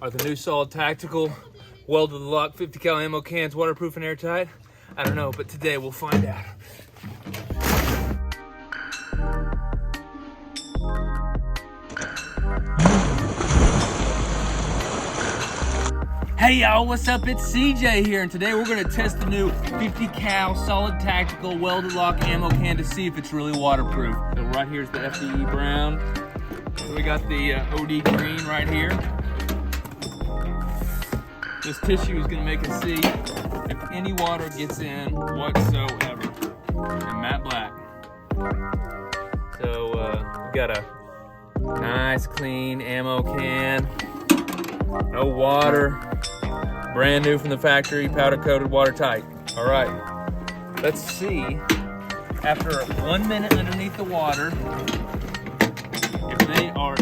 Are the new Solid Tactical Welded Lock 50 cal ammo cans waterproof and airtight? I don't know, but today we'll find out. Hey y'all, what's up? It's CJ here, and today we're gonna test the new 50 cal Solid Tactical Welded Lock ammo can to see if it's really waterproof. So right here's the FDE brown. So we got the OD green right here. This tissue is gonna make us see if any water gets in whatsoever. And matte black. So we got a nice clean ammo can. No water. Brand new from the factory, powder coated, watertight. All right, let's see, after 1 minute underneath the water, if they are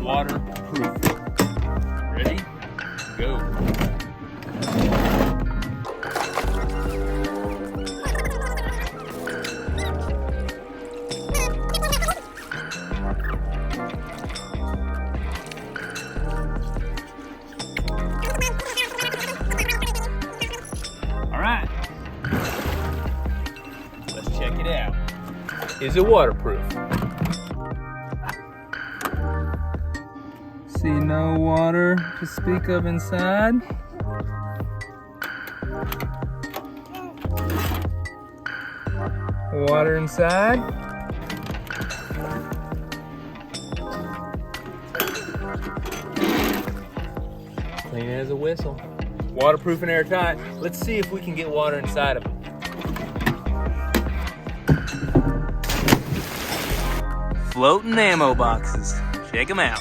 waterproof. Ready? Go. Alright, let's check it out. Is it waterproof? See no water to speak of inside. Water inside. Clean as a whistle. Waterproof and airtight. Let's see if we can get water inside of them. Floating ammo boxes. Check them out.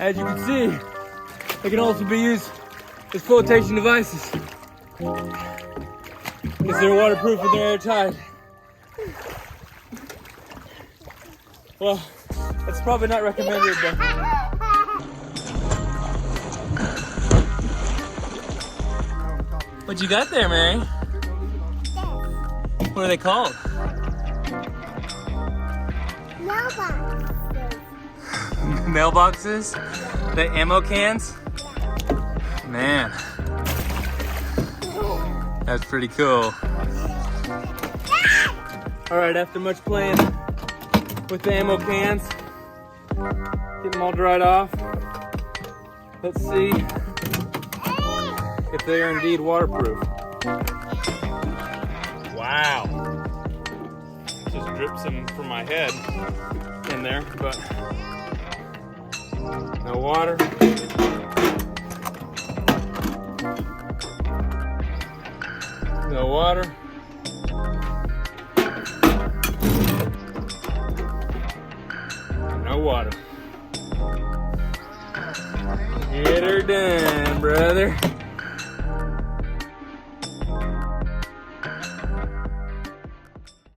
As you can see, they can also be used as flotation devices because they're waterproof and they're airtight. Well, that's probably not recommended, but what you got there, Mary? What are they called? Mailboxes? The ammo cans? Man, that's pretty cool. All right, after much playing with the ammo cans, get them all dried off. Let's see if they are indeed waterproof. Wow. Just dripped some from my head in there, but no water. No water. No water. Get her done, brother.